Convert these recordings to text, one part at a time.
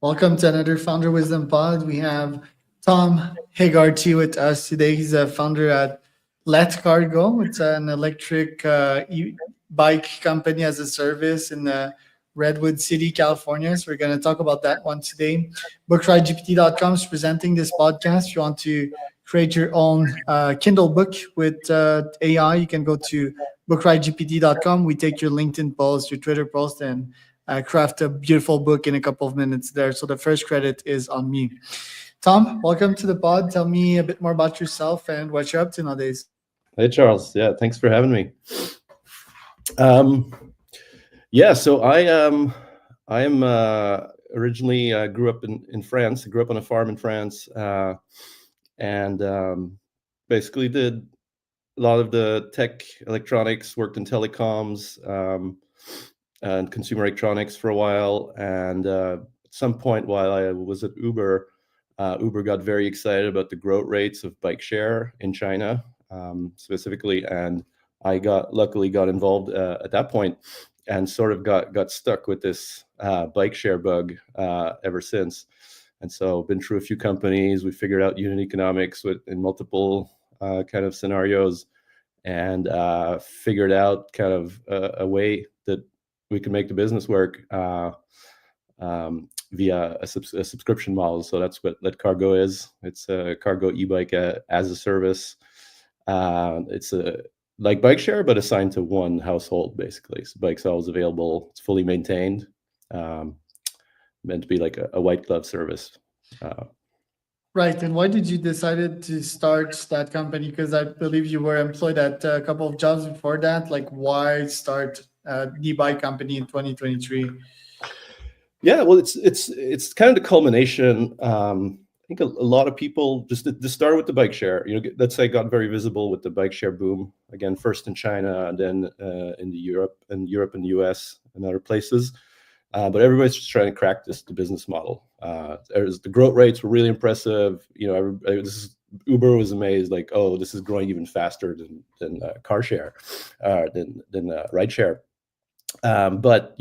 Welcome to another Founder Wisdom Pod. We have Tom Hegarty with us today. He's a founder at LetGoCar. It's an electric bike company as a service in Redwood City, California. So we're going to talk about that one today. BookRideGPT.com is presenting this podcast. If you want to create your own Kindle book with AI, you can go to BookRideGPT.com. We take your LinkedIn post, your Twitter post, and craft a beautiful book in a couple of minutes there. So the first credit is on me. Tom, welcome to the pod. Tell me a bit more about yourself and what you're up to nowadays. Hey, Charles. Yeah, thanks for having me. Um, so I am originally grew up in France. I grew up on a farm in France, and basically did a lot of the tech electronics. Worked in telecoms and consumer electronics for a while. And at some point, while I was at Uber, Uber got very excited about the growth rates of bike share in China. Specifically, and I luckily got involved at that point, and sort of got stuck with this bike share bug ever since. And so been through a few companies. We figured out unit economics in multiple kind of scenarios, and figured out kind of a way that we can make the business work via a subscription model. So that's what LetGoCar is. It's a cargo e-bike as a service. It's like bike share, but assigned to one household, basically. So bike's always available. It's fully maintained, meant to be like a white glove service. Right. And why did you decide to start that company? Because I believe you were employed at a couple of jobs before that. Like, why start the bike company in 2023? Yeah, well, it's kind of the culmination. I think a lot of people just to start with the bike share. Let's say got very visible with the bike share boom again, first in China, and then in Europe and the US and other places. But everybody's just trying to crack the business model. The growth rates were really impressive. Uber was amazed, like, oh, this is growing even faster than car share, than ride share. But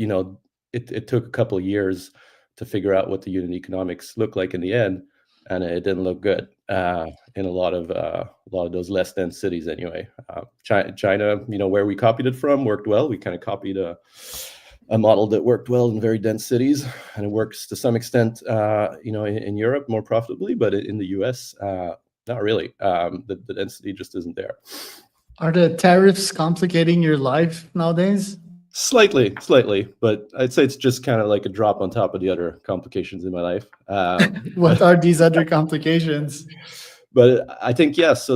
it took a couple of years to figure out what the unit economics look like in the end, and it didn't look good in a lot of those less dense cities anyway. China, where we copied it from, worked well. We kind of copied a model that worked well in very dense cities, and it works to some extent, in Europe more profitably, but in the US, not really. The density just isn't there. Are the tariffs complicating your life nowadays? Slightly, but I'd say it's just kind of like a drop on top of the other complications in my life. What are these other complications? But I think, yeah, so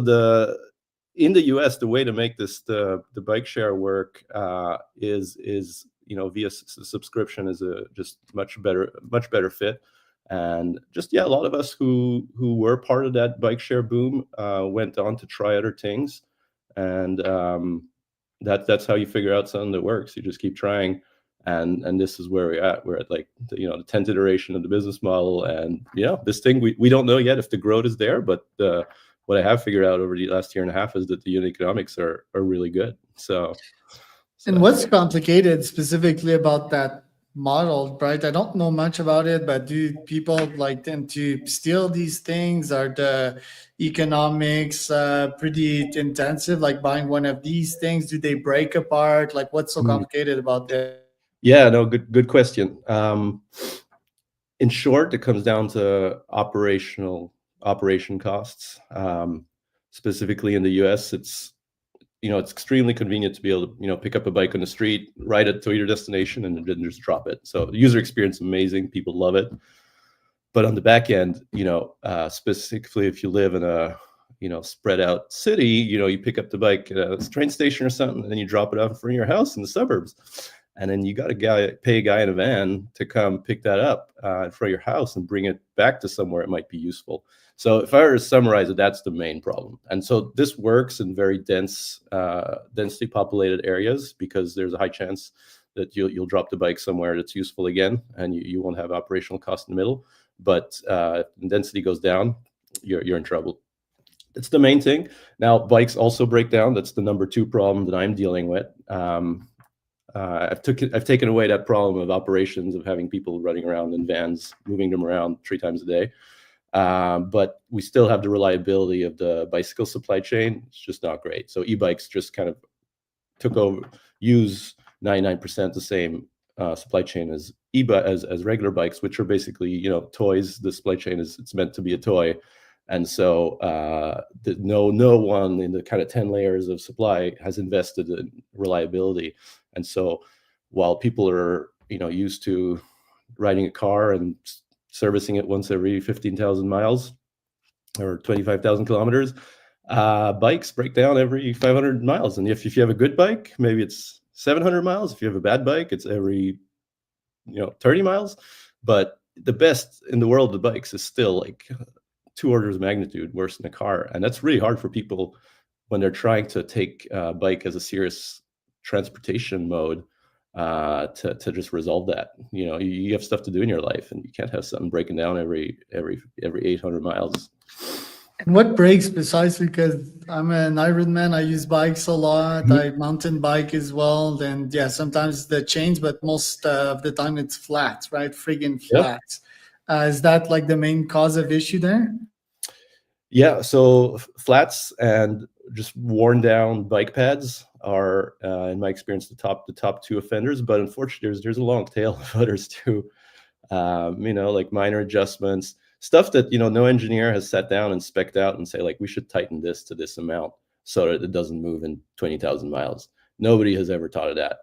in the US, the way to make the bike share work is via subscription is a just much better fit. And just, yeah, a lot of us who were part of that bike share boom went on to try other things. And that's how you figure out something that works. You just keep trying. And this is where we're at. We're at like the 10th iteration of the business model. And this thing, we don't know yet if the growth is there, but what I have figured out over the last year and a half is that the unit economics are really good. So and what's complicated specifically about that model, right? I don't know much about it, but do people tend to steal these things? Are the economics pretty intensive? Like buying one of these things, do they break apart? Like, what's so complicated about it? Yeah, no, good question. In short, it comes down to operation costs. Specifically in the US, it's extremely convenient to be able to pick up a bike on the street, ride it to your destination, and then just drop it. So the user experience amazing, people love it. But on the back end, specifically if you live in a spread out city, you pick up the bike at a train station or something, and then you drop it off in front of your house in the suburbs. And then you got to pay a guy in a van to come pick that up in front of your house and bring it back to somewhere it might be useful. So if I were to summarize it, that's the main problem. And so this works in very densely populated areas because there's a high chance that you'll drop the bike somewhere that's useful again, and you won't have operational cost in the middle. But if density goes down, you're in trouble. That's the main thing. Now, bikes also break down. That's the number 2 problem that I'm dealing with. I've taken away that problem of operations of having people running around in vans, moving them around 3 times a day. But we still have the reliability of the bicycle supply chain. It's just not great. So e-bikes just kind of took over, use 99% the same supply chain as as regular bikes, which are basically toys. The supply chain it's meant to be a toy, and so no one in the kind of 10 layers of supply has invested in reliability. And so while people are used to riding a car and servicing it once every 15,000 miles or 25,000 kilometers, bikes break down every 500 miles. And if you have a good bike, maybe it's 700 miles. If you have a bad bike, it's every 30 miles. But the best in the world of bikes is still like 2 orders of magnitude worse than a car. And that's really hard for people when they're trying to take a bike as a serious transportation mode, to just resolve that. You have stuff to do in your life, and you can't have something breaking down every 800 miles. And what breaks precisely? Because I'm an Ironman, I use bikes a lot. I mountain bike as well. And yeah, sometimes the chains, but most of the time it's flat, right? Friggin' flat. Is that like the main cause of issue there? Yeah, so flats and just worn down bike pads are, in my experience, the top 2 offenders. But unfortunately, there's a long tail of others too. Like minor adjustments, stuff that no engineer has sat down and spec'd out and say, like, we should tighten this to this amount so that it doesn't move in 20,000 miles. Nobody has ever thought of that.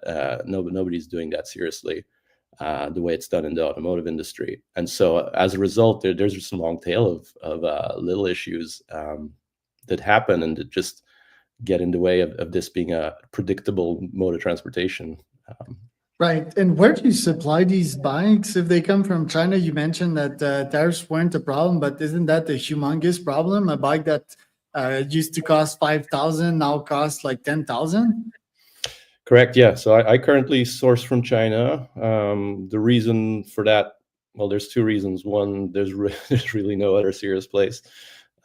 Nobody's doing that seriously, the way it's done in the automotive industry. And so as a result, there's just a long tail of little issues that happen and that just get in the way of this being a predictable mode of transportation. Right. And where do you supply these bikes? If they come from China, you mentioned that tariffs weren't a problem, but isn't that a humongous problem? A bike that used to cost 5,000 now costs like 10,000? Correct. Yeah. So I currently source from China. The reason for that, well, there's 2 reasons. One, there's really no other serious place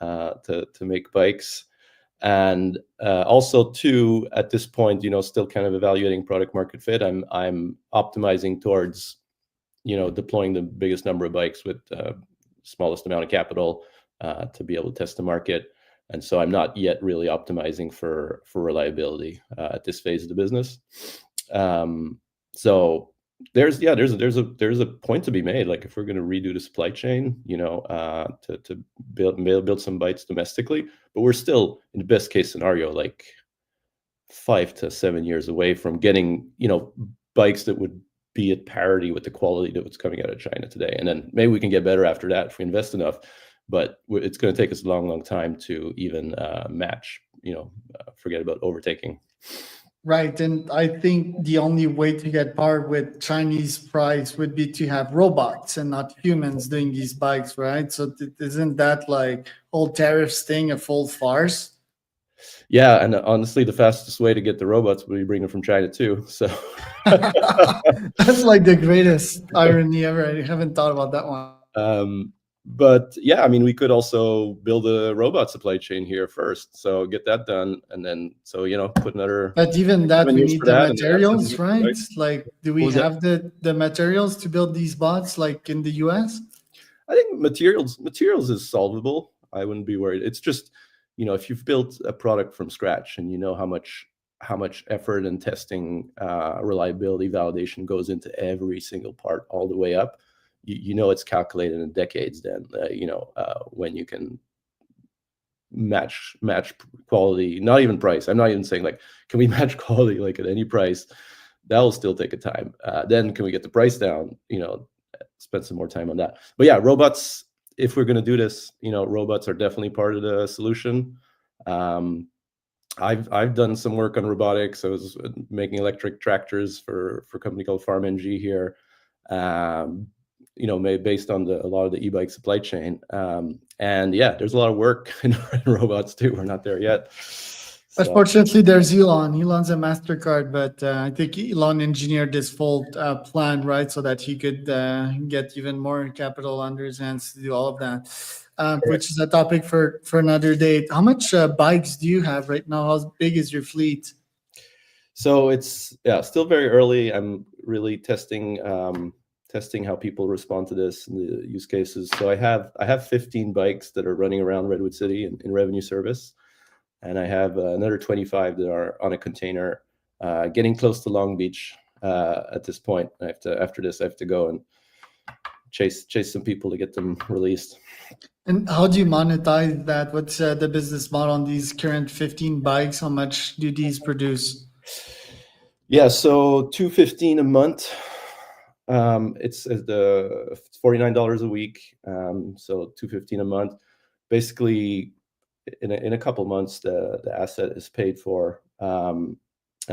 to make bikes. And also 2, at this point, still kind of evaluating product market fit. I'm optimizing towards, deploying the biggest number of bikes with smallest amount of capital to be able to test the market. And so I'm not yet really optimizing for reliability at this phase of the business. So there's a point to be made. Like, if we're going to redo the supply chain, to build some bikes domestically, but we're still, in the best case scenario, like 5 to 7 years away from getting bikes that would be at parity with the quality that was coming out of China today. And then maybe we can get better after that if we invest enough. But it's going to take us a long time to even match. Forget about overtaking. Right. And I think the only way to get par with Chinese price would be to have robots and not humans doing these bikes, right? So isn't that like whole tariffs thing a full farce? Yeah, and honestly, the fastest way to get the robots would be bring them from China too. So that's like the greatest irony ever. I haven't thought about that one. But yeah, I mean, we could also build a robot supply chain here first. So get that done, and then put another. But even that, we need the materials, right? Like, do we have the materials to build these bots like in the US? I think materials is solvable. I wouldn't be worried. It's just, if you've built a product from scratch and you know how much effort and testing, reliability, validation goes into every single part all the way up, it's calculated in decades then, when you can match quality, not even price. I'm not even saying like, can we match quality like at any price? That'll still take a time. Then can we get the price down? Spend some more time on that. But yeah, robots, if we're going to do this, robots are definitely part of the solution. I've done some work on robotics. I was making electric tractors for a company called FarmNG here. Based on a lot of the e-bike supply chain. And yeah, there's a lot of work in robots too. We're not there yet. So. Unfortunately, there's Elon. Elon's a MasterCard, but I think Elon engineered this full plan, right, so that he could get even more capital under his hands to do all of that, which is a topic for another day. How much bikes do you have right now? How big is your fleet? So it's still very early. I'm really testing how people respond to this and the use cases. So I have 15 bikes that are running around Redwood City in revenue service, and I have another 25 that are on a container, getting close to Long Beach at this point. After this, I have to go and chase some people to get them released. And how do you monetize that? What's the business model on these current 15 bikes? How much do these produce? Yeah, so $215 a month. It's the $49 a week. So $215 a month. Basically, in a couple months, the asset is paid for, and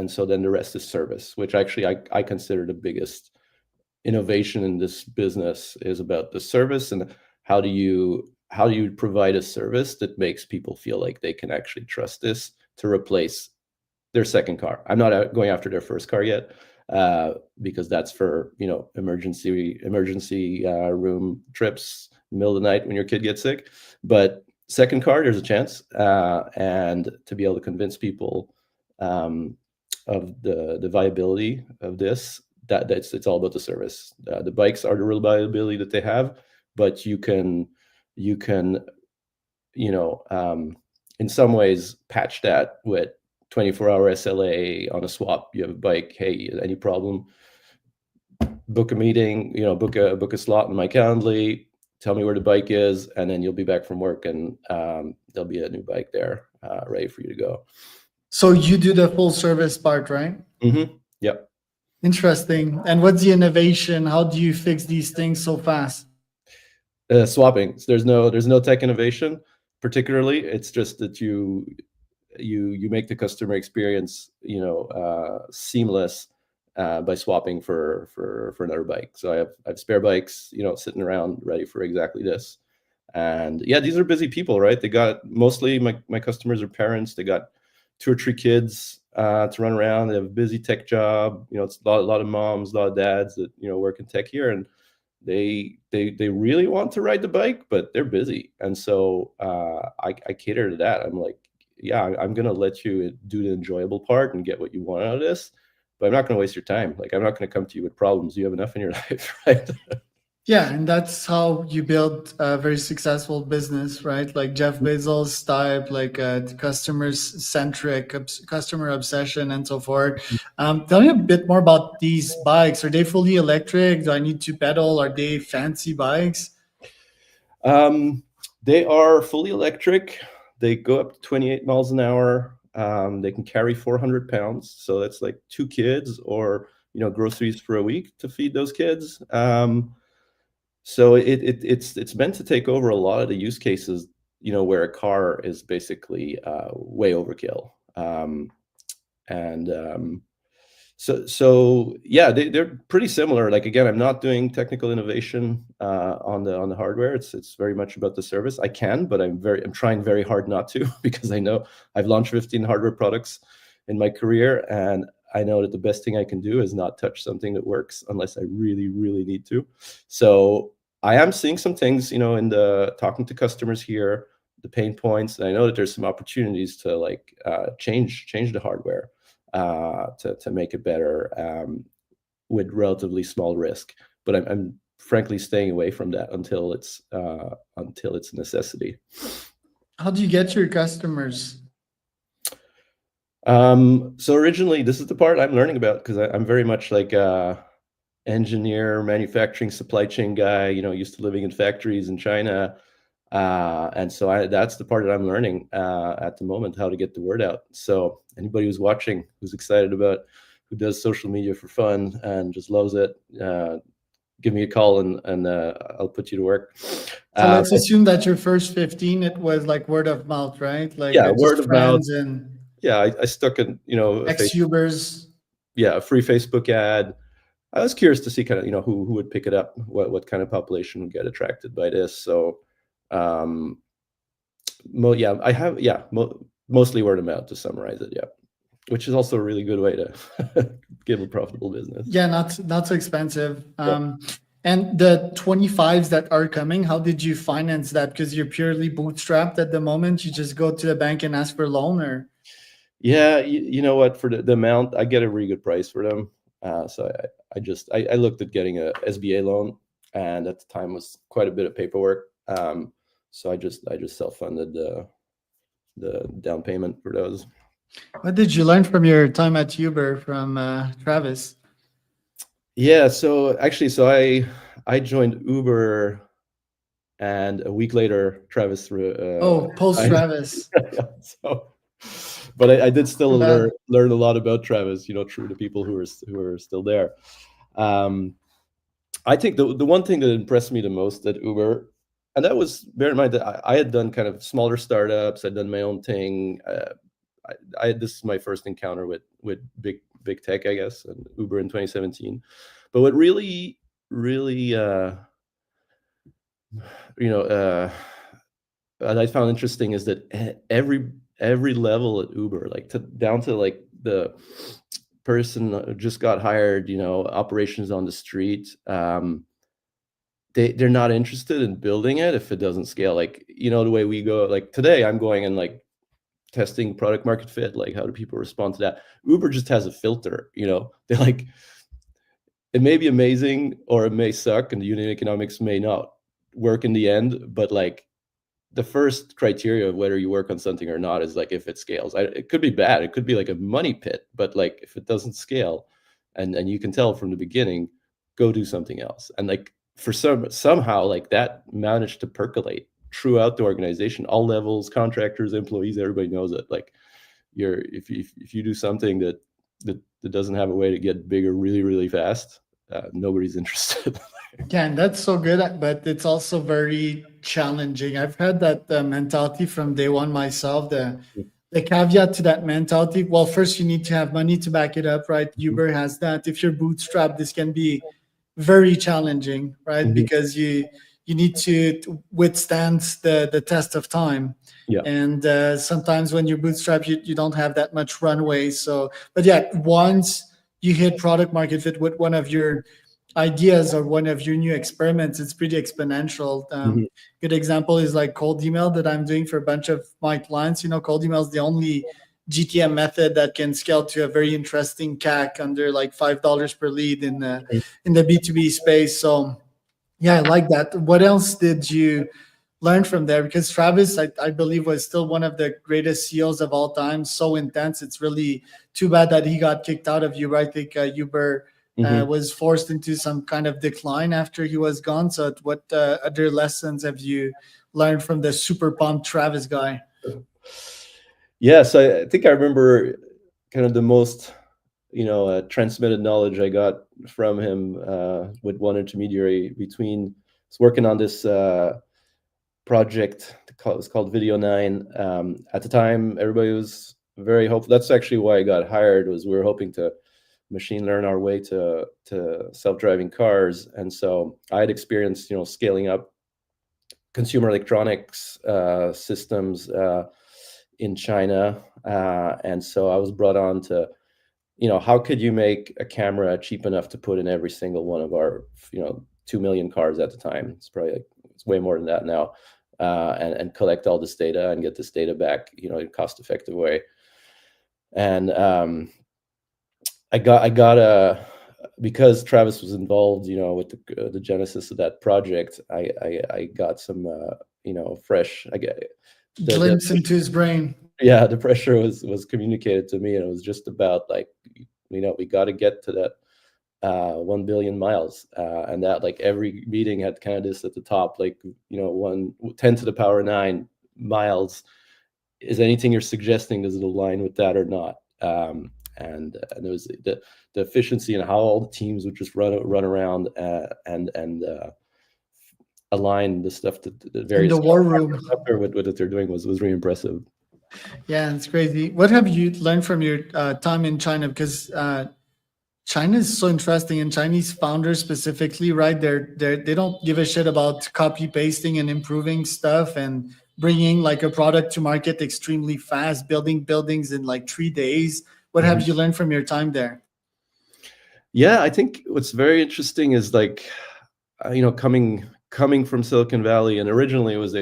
so then the rest is service, which actually I consider the biggest innovation in this business is about the service and how do you provide a service that makes people feel like they can actually trust this to replace their second car. I'm not going after their first car yet, because that's for emergency room trips, middle of the night when your kid gets sick. But second car, there's a chance, and to be able to convince people of the viability of this. It's all about the service. The bikes are the reliability that they have, but you can in some ways patch that with 24-hour SLA on a swap. You have a bike, hey, any problem, book a meeting, book a slot in my Calendly, tell me where the bike is, and then you'll be back from work, and there'll be a new bike there ready for you to go. So you do the full service part, right? Mm-hmm. Yep. Interesting. And what's the innovation? How do you fix these things so fast? Swapping. There's no tech innovation particularly. It's just that you make the customer experience seamless by swapping for another bike. So I have spare bikes sitting around ready for exactly this. And yeah, these are busy people, right? They got, mostly my customers are parents. They got 2 or 3 kids to run around. They have a busy tech job. It's a lot of moms, a lot of dads that work in tech here, and they really want to ride the bike, but they're busy. And so I cater to that. I'm like, yeah, I'm going to let you do the enjoyable part and get what you want out of this, but I'm not going to waste your time. Like, I'm not going to come to you with problems. You have enough in your life, right? Yeah, and that's how you build a very successful business, right? Like Jeff Bezos type, like customers centric, customer obsession, and so forth. Tell me a bit more about these bikes. Are they fully electric? Do I need to pedal? Are they fancy bikes? They are fully electric. They go up to 28 miles an hour. They can carry 400 pounds. So that's like 2 kids or, groceries for a week to feed those kids. So it's meant to take over a lot of the use cases, where a car is basically way overkill. So yeah, they're pretty similar. Like, again, I'm not doing technical innovation on the hardware. It's very much about the service. I can, but I'm trying very hard not to because I know I've launched 15 hardware products in my career, and I know that the best thing I can do is not touch something that works unless I really, really need to. So I am seeing some things, in the talking to customers here, the pain points, and I know that there's some opportunities to like change the hardware to make it better with relatively small risk. But I'm frankly staying away from that until it's a necessity. How do you get your customers? So originally, this is the part I'm learning about because I'm very much like a engineer, manufacturing, supply chain guy, used to living in factories in China. And so that's the part that I'm learning at the moment, how to get the word out. So anybody who's watching, who's excited about, who does social media for fun and just loves it, give me a call and I'll put you to work. So let's assume that your first 15, it was like word of mouth, right? Like yeah, just word of mouth. And Yeah, I stuck in, ex-Ubers. A free Facebook ad. I was curious to see kind of, who would pick it up, what kind of population would get attracted by this. So mostly word of mouth to summarize it. Yeah, which is also a really good way to give a profitable business. Yeah, not so expensive. And the 25s that are coming, how did you finance that? Because you're purely bootstrapped at the moment. You just go to the bank and ask for a loan, or? Yeah, you know what? For the amount, I get a really good price for them. So I looked at getting a SBA loan, and at the time was quite a bit of paperwork. So I just self-funded the down payment for those. What did you learn from your time at Uber from Travis? Yeah, so actually, I joined Uber, and a week later, Travis Oh, post I Travis. yeah, so, but I did still Too bad. learn a lot about Travis, through the people who are still there. Um, I think the one thing that impressed me the most at Uber, and that was, bear in mind that I had done kind of smaller startups, I'd done my own thing. This is my first encounter with big tech, I guess, and Uber in 2017. But what really you know what I found interesting is that every level at Uber, like down to like the person who just got hired, operations on the street, they're not interested in building it if it doesn't scale. Like, the way we go, like today I'm going and like testing product market fit, like how do people respond to that. Uber just has a filter, they like, it may be amazing or it may suck and the unit economics may not work in the end, but like the first criteria of whether you work on something or not is like if it scales. It could be bad, it could be like a money pit, but like if it doesn't scale, and you can tell from the beginning, go do something else. And like for somehow like that managed to percolate throughout the organization, all levels, contractors, employees, everybody knows it. Like if you do something that doesn't have a way to get bigger really really fast, nobody's interested. Yeah, and that's so good, but it's also very challenging. I've had that mentality from day one myself. The caveat to that mentality, well, first you need to have money to back it up, right? Mhm. Uber has that. If you're bootstrapped, this can be very challenging, right? Mhm. Because you need to withstand the test of time. Yeah. And sometimes when you're bootstrapped, you don't have that much runway. So, but yeah, once you hit product market fit with one of your ideas or one of your new experiments, it's pretty exponential. Mhm. Good example is like cold email that I'm doing for a bunch of my clients. Cold email is the only GTM method that can scale to a very interesting CAC under like $5 per lead in the B2B space. So yeah, I like that. What else did you learn from there? Because Travis, I believe, was still one of the greatest CEOs of all time. So intense. It's really too bad that he got kicked out of Uber. I think Uber Mhm. was forced into some kind of decline after he was gone. So, what other lessons have you learned from the super pumped Travis guy? Yes, I think I remember kind of the most, transmitted knowledge I got from him with one intermediary between. I was working on this project. It was called Video 9. At the time, everybody was very hopeful. That's actually why I got hired. Was we were hoping to machine learn our way to self-driving cars, and so I had experience, scaling up consumer electronics systems in China, and so I was brought on to, how could you make a camera cheap enough to put in every single one of our, 2 million cars at the time. It's probably it's way more than that now, and collect all this data and get this data back, in a cost-effective way. And I got a because Travis was involved, with the genesis of that project. I got some, fresh. I get the Glimpse into his brain. yeah, the pressure was communicated to me, and it was just about like, we got to get to that 1 billion miles, and that like every meeting had kind of this at the top, like, 10 to the power 9 miles. Is anything you're suggesting, does it align with that or not? And it was the efficiency and how all the teams would just run around, and align the stuff that the In the various war room. with what they're doing was really impressive. Yeah, it's crazy. What have you learned from your time in China? Because China is so interesting, and Chinese founders specifically, right? They don't give a shit about copy pasting and improving stuff and bringing like a product to market extremely fast, building buildings in like 3 days. What Mhm. have you learned from your time there? Yeah, I think what's very interesting is like, coming from Silicon Valley, and originally it was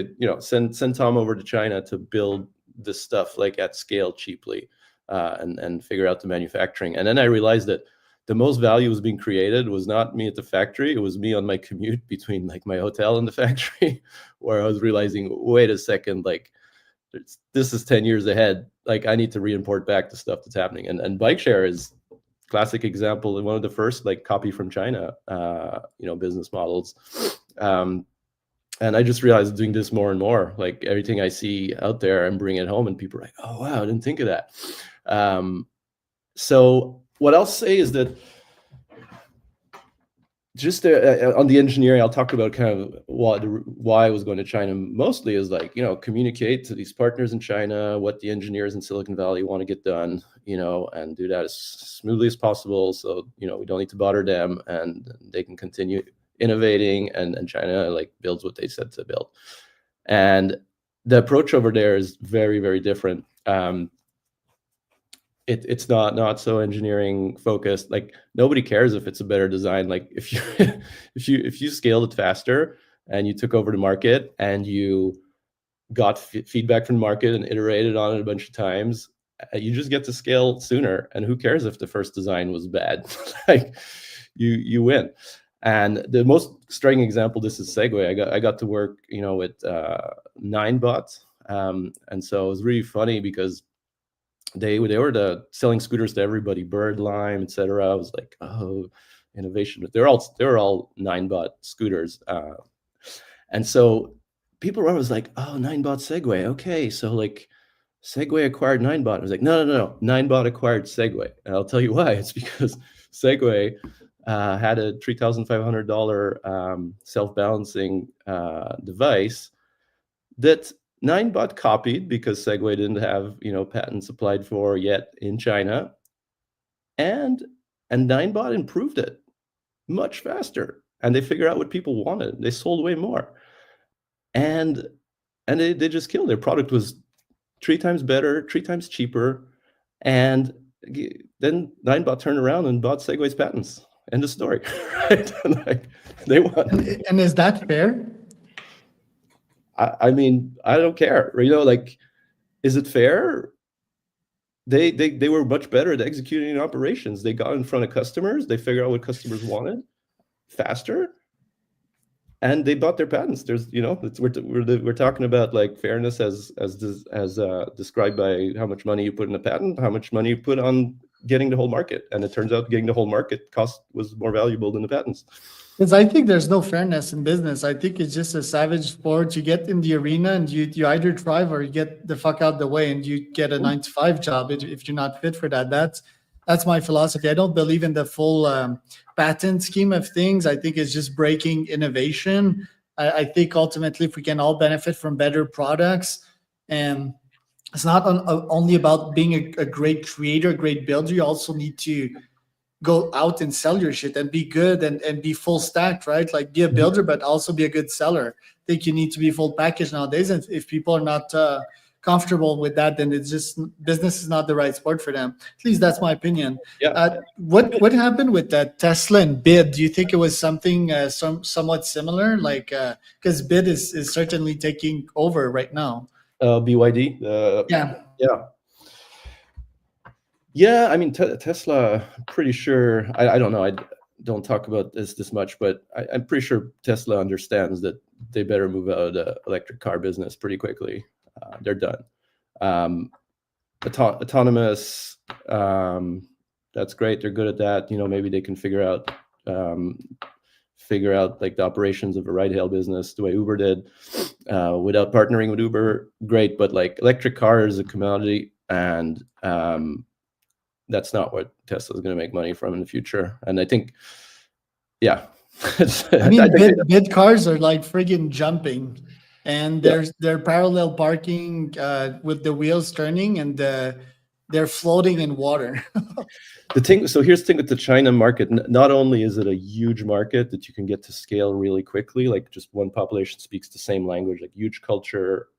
send Tom over to China to build this stuff like at scale cheaply. and figure out the manufacturing. And then I realized that the most value was being created was not me at the factory. It was me on my commute between like my hotel and the factory, where I was realizing, wait a second, like this is 10 years ahead. Like I need to re-import back the stuff that's happening. And bike share is classic example, one of the first like copy from China, business models. And I just realized doing this more and more, like everything I see out there and bring it home and people are like, oh, wow, I didn't think of that. So what I'll say is that just on the engineering, I'll talk about kind of why I was going to China mostly is like, communicate to these partners in China what the engineers in Silicon Valley want to get done, and do that as smoothly as possible. So, we don't need to bother them and they can continue innovating and China like builds what they said to build. And the approach over there is very, very different. It's not so engineering focused. Like nobody cares if it's a better design. Like if you if you scaled it faster and you took over the market and you got feedback from the market and iterated on it a bunch of times, you just get to scale sooner. And who cares if the first design was bad? Like you win. And the most striking example, this is Segway. I got to work, with Ninebot, and so it was really funny because they were selling scooters to everybody, Bird, Lime, etc. I was like, oh, innovation. They're all Ninebot scooters, and so people were always like, oh, Ninebot Segway. Okay, so like Segway acquired Ninebot. I was like, no. Ninebot acquired Segway, and I'll tell you why. It's because Segway had a $3,500 self-balancing device that Ninebot copied because Segway didn't have patents applied for yet in China, and Ninebot improved it much faster, and they figured out what people wanted. They sold way more, and they just killed. Their product was 3 times better, 3 times cheaper, and then Ninebot turned around and bought Segway's patents. End of story, right? Like they won. And is that fair? I mean, I don't care. Like, is it fair? They were much better at executing operations. They got in front of customers. They figured out what customers wanted faster, and they bought their patents. There's, we're talking about like fairness as described by how much money you put in a patent, how much money you put on getting the whole market, and it turns out getting the whole market cost was more valuable than the patents. Because I think there's no fairness in business. I think it's just a savage sport. You get in the arena and you either thrive or you get the fuck out the way and you get a 9-to-5 job if you're not fit for that. That's my philosophy. I don't believe in the full patent scheme of things. I think it's just breaking innovation. I think ultimately if we can all benefit from better products, and it's not only about being a great creator, great builder. You also need to go out and sell your shit and be good and be full stacked, right? Like be a builder, but also be a good seller. I think you need to be full package nowadays. And if people are not comfortable with that, then it's just business is not the right sport for them. At least that's my opinion. Yeah. What happened with that Tesla and Bid? Do you think it was something somewhat similar? Like because Bid is certainly taking over right now. BYD. Yeah. I mean, Tesla. I'm pretty sure. I don't know. I don't talk about this much, but I'm pretty sure Tesla understands that they better move out of the electric car business pretty quickly. They're done. Autonomous. That's great. They're good at that. Maybe they can figure out like the operations of a ride-hail business the way Uber did without partnering with Uber. Great, but like electric car is a commodity, and that's not what Tesla is going to make money from in the future. And I think, yeah. I mean, bid cars are like friggin' jumping, and they're parallel parking with the wheels turning, and they're floating in water. So here's the thing with the China market. Not only is it a huge market that you can get to scale really quickly, like just one population speaks the same language, like huge culture,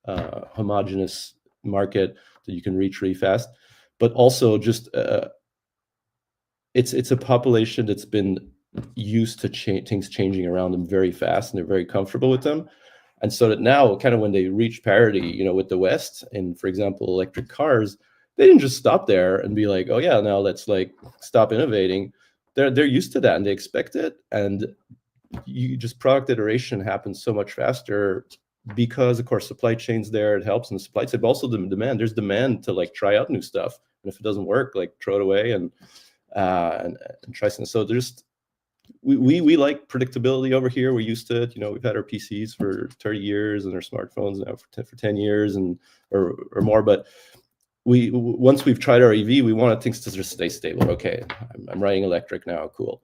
homogenous market that you can reach really fast, but also just it's a population that's been used to things changing around them very fast, and they're very comfortable with them. And so that now, kind of when they reach parity, with the West, and for example, electric cars, they didn't just stop there and be like, oh yeah, now let's like stop innovating. They're used to that and they expect it. And product iteration happens so much faster because, of course, supply chain's there. It helps in the supply side, but also the demand. There's demand to like try out new stuff, and if it doesn't work, like throw it away and try something. So we like predictability over here. We're used to it. We've had our PCs for 30 years and our smartphones now for 10 years or more. But once we've tried our EV, we want things to just stay stable. Okay, I'm riding electric now. Cool.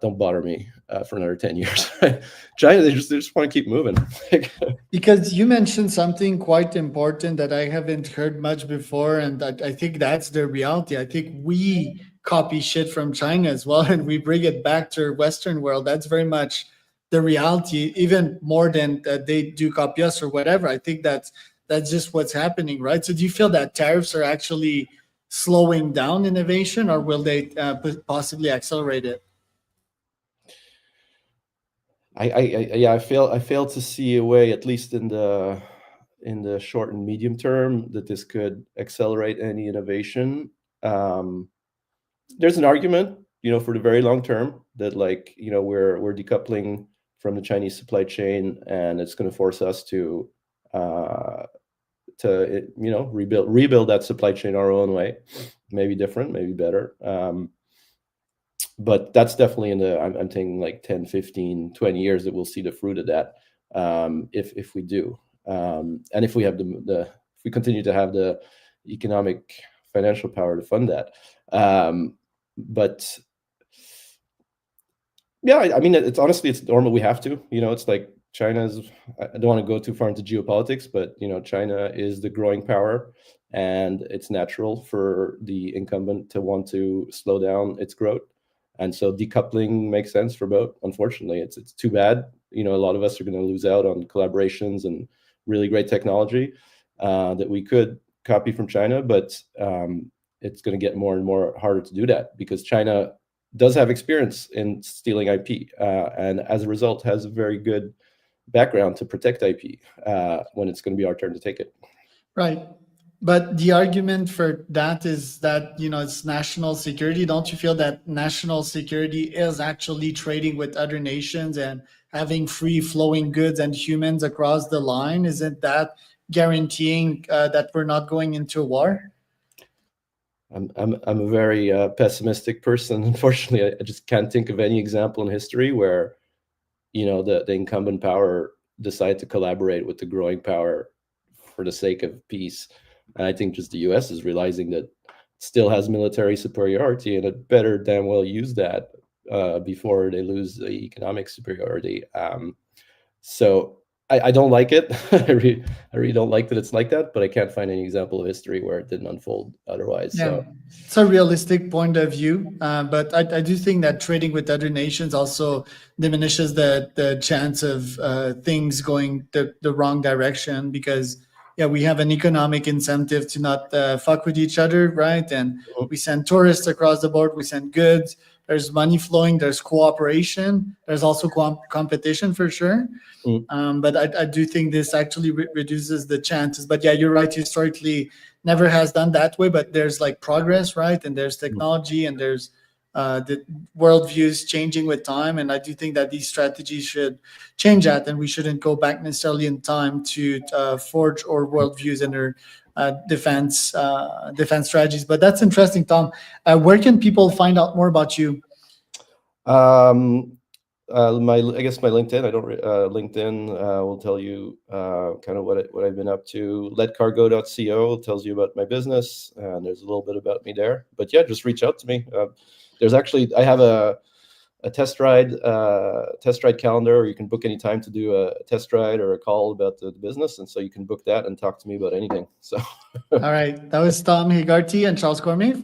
Don't bother me for another 10 years. China, they just want to keep moving. Because you mentioned something quite important that I haven't heard much before, and I think that's the reality. I think we copy shit from China as well, and we bring it back to the Western world. That's very much the reality, even more than that they do copy us or whatever. I think that's just what's happening, right? So do you feel that tariffs are actually slowing down innovation, or will they possibly accelerate it? I fail to see a way, at least in the short and medium term, that this could accelerate any innovation. There's an argument, for the very long term that like, we're decoupling from the Chinese supply chain, and it's going to force us to rebuild that supply chain our own way, maybe different, maybe better. But that's definitely I'm thinking like 10, 15, 20 years that we'll see the fruit of that, if we do. And if we have if we continue to have the economic financial power to fund that. But yeah, I mean, it's normal. We have to, it's like I don't want to go too far into geopolitics, but China is the growing power, and it's natural for the incumbent to want to slow down its growth. And so decoupling makes sense for both. Unfortunately, it's too bad. A lot of us are going to lose out on collaborations and really great technology that we could copy from China, but it's going to get more and more harder to do that because China does have experience in stealing IP, and as a result has a very good background to protect IP when it's going to be our turn to take it. Right. But the argument for that is that, it's national security. Don't you feel that national security is actually trading with other nations and having free flowing goods and humans across the line? Isn't that guaranteeing that we're not going into a war? I'm a very pessimistic person. Unfortunately, I just can't think of any example in history where, the incumbent power decided to collaborate with the growing power for the sake of peace. And I think just the U.S. is realizing that it still has military superiority, and it better damn well use that before they lose the economic superiority. So I don't like it. I really don't like that it's like that, but I can't find any example of history where it didn't unfold otherwise. Yeah, So it's a realistic point of view, but I do think that trading with other nations also diminishes the chance of things going the wrong direction because, yeah, we have an economic incentive to not fuck with each other, right? And we send tourists across the board, we send goods, there's money flowing, there's cooperation, there's also competition for sure. But I do think this actually reduces the chances. But yeah, you're right. Historically, never has done that way. But there's like progress, right? And there's technology, and there's the worldviews changing with time. And I do think that these strategies should change that, and we shouldn't go back necessarily in time to forge our worldviews and our defense strategies. But that's interesting, Tom. Where can people find out more about you? I guess my LinkedIn. I don't LinkedIn will tell you kind of what I've been up to. Letcargo.co tells you about my business, and there's a little bit about me there. But yeah, just reach out to me. There's actually I have a test ride calendar, or you can book any time to do a test ride or a call about the business, and so you can book that and talk to me about anything. So all right, that was Tom Hegarty and Charles Cormier